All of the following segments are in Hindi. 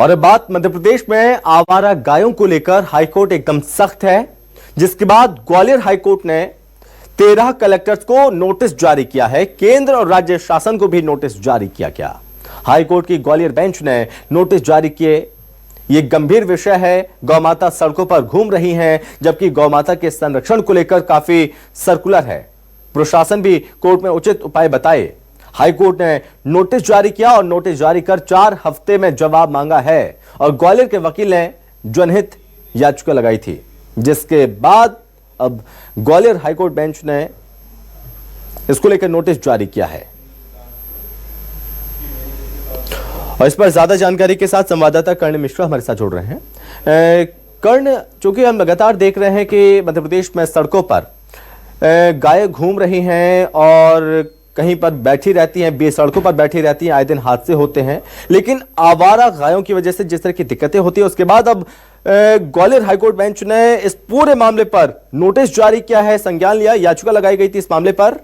और अब बात मध्य प्रदेश में आवारा गायों को लेकर हाईकोर्ट एकदम सख्त है, जिसके बाद ग्वालियर हाईकोर्ट ने 13 कलेक्टर्स को नोटिस जारी किया है। केंद्र और राज्य शासन को भी नोटिस जारी किया गया। हाईकोर्ट की ग्वालियर बेंच ने नोटिस जारी किए। यह गंभीर विषय है। गौमाता सड़कों पर घूम रही हैं, जबकि गौमाता के संरक्षण को लेकर काफी सर्कुलर है। प्रशासन भी कोर्ट में उचित उपाय बताए। हाईकोर्ट ने नोटिस जारी किया और नोटिस जारी कर 4 हफ्ते में जवाब मांगा है। और ग्वालियर के वकील ने जनहित याचिका लगाई थी, जिसके बाद अब ग्वालियर हाईकोर्ट बेंच ने इसको लेकर नोटिस जारी किया है। और इस पर ज्यादा जानकारी के साथ संवाददाता कर्ण मिश्रा हमारे साथ जुड़ रहे हैं। कर्ण, चूंकि हम लगातार देख रहे हैं कि मध्य प्रदेश में सड़कों पर गायें घूम रही हैं और कहीं पर बैठी रहती हैं, सड़कों पर बैठी रहती हैं, आए दिन हादसे होते हैं, लेकिन आवारा गायों की वजह से जिस तरह की दिक्कतें होती है, उसके बाद अब ग्वालियर हाईकोर्ट बेंच ने इस पूरे मामले पर नोटिस जारी किया है, संज्ञान लिया, याचिका लगाई गई थी इस मामले पर।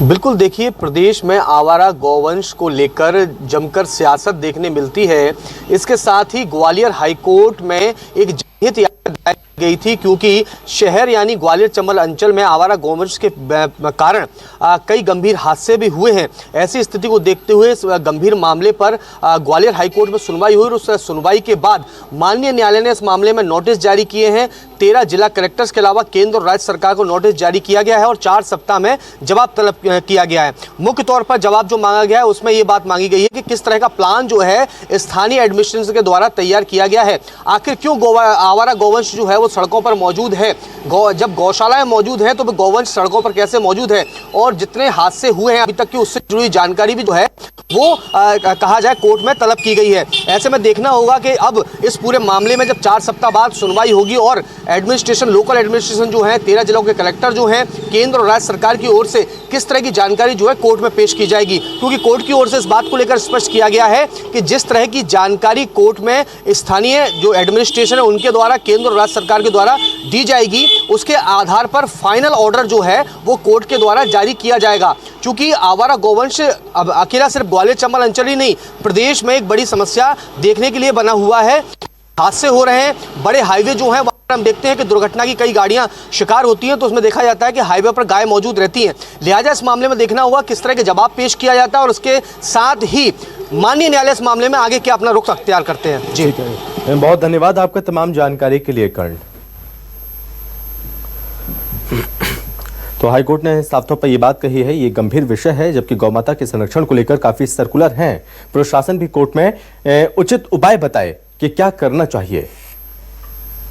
बिल्कुल, देखिए, प्रदेश में आवारा गौवंश को लेकर जमकर सियासत देखने मिलती है। इसके साथ ही ग्वालियर हाईकोर्ट में एक जनहित याचिका गई थी, क्योंकि शहर यानी ग्वालियर चंबल अंचल में आवारा गौवंश के कारण कई गंभीर हादसे भी हुए हैं। ऐसी स्थिति को देखते हुए इस गंभीर मामले पर ग्वालियर हाईकोर्ट में सुनवाई हुई और उस सुनवाई के बाद माननीय न्यायालय ने इस मामले में नोटिस जारी किए हैं। 13 जिला कलेक्टर्स के अलावा केंद्र और राज्य सरकार को नोटिस जारी किया गया है और 4 सप्ताह में जवाब तलब किया गया है। मुख्य तौर पर जवाब जो मांगा गया है उसमें यह बात मांगी गई है कि किस तरह का प्लान जो है स्थानीय एडमिनिस्ट्रेशन के द्वारा तैयार किया गया है। आखिर क्यों आवारा गौवंश जो है वो सड़कों पर मौजूद है। जब गौशालाएं मौजूद हैं तो गौवंश सड़कों पर कैसे मौजूद है, और जितने हादसे हुए हैं अभी तक की उससे जुड़ी जानकारी भी जो है वो कहा जाए कोर्ट में तलब की गई है। ऐसे में देखना होगा कि अब इस पूरे मामले में जब 4 सप्ताह बाद सुनवाई होगी और एडमिनिस्ट्रेशन, लोकल एडमिनिस्ट्रेशन जो है, 13 जिलों के कलेक्टर जो हैं, केंद्र और राज्य सरकार की ओर से किस तरह की जानकारी जो है कोर्ट में पेश की जाएगी। क्योंकि कोर्ट की ओर से इस बात को लेकर स्पष्ट किया गया है कि जिस तरह की जानकारी कोर्ट में स्थानीय जो एडमिनिस्ट्रेशन है उनके द्वारा, केंद्र और राज्य सरकार के द्वारा दी जाएगी, उसके आधार पर फाइनल ऑर्डर जो है वो कोर्ट के द्वारा जारी किया जाएगा। क्योंकि आवारा गौवंश अब अकेला सिर्फ ग्वालियर चंबल अंचल ही नहीं, प्रदेश में एक बड़ी समस्या देखने के लिए बना हुआ है। हादसे हो रहे हैं, बड़े हाईवे जो हैं हम देखते हैं कि दुर्घटना की कई गाड़ियां शिकार होती हैं, तो उसमें देखा जाता है कि हाईवे पर गाय मौजूद रहती हैं। लिहाजा इस मामले में देखना होगा किस तरह के जवाब पेश किया जाता है और उसके साथ ही माननीय न्यायालय इस मामले में आगे क्या अपना रुख अख्तियार करते हैं। जी, बहुत धन्यवाद आपका तमाम जानकारी के लिए कर्ण। तो हाईकोर्ट ने साफ तौर पर यह बात कही है, ये गंभीर विषय है, जबकि गौमाता के संरक्षण को लेकर काफी सर्कुलर हैं। प्रशासन भी कोर्ट में उचित उपाय बताए कि क्या करना चाहिए।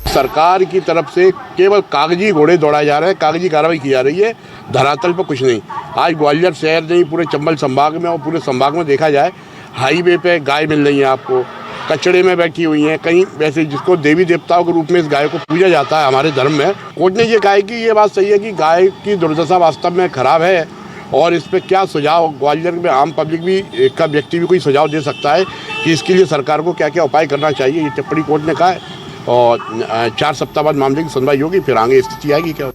सरकार की तरफ से केवल कागजी घोड़े दौड़ाए जा रहे हैं, कागजी कार्रवाई की जा रही है, धरातल पर कुछ नहीं। आज ग्वालियर शहर नहीं, पूरे चंबल संभाग में और पूरे संभाग में देखा जाए, हाईवे पे गाय मिल रही है आपको, कचड़े में बैठी हुई हैं। कहीं वैसे जिसको देवी देवताओं के रूप में इस गाय को पूजा जाता है हमारे धर्म में, कोर्ट ने ये कहा कि ये बात सही है कि गाय की दुर्दशा वास्तव में खराब है और इस पर क्या सुझाव ग्वालियर में आम पब्लिक भी का व्यक्ति भी कोई सुझाव दे सकता है कि इसके लिए सरकार को क्या क्या उपाय करना चाहिए। ये टिप्पणी कोर्ट ने कहा है और 4 सप्ताह बाद मामले की सुनवाई होगी, फिर आगे स्थिति आएगी क्या।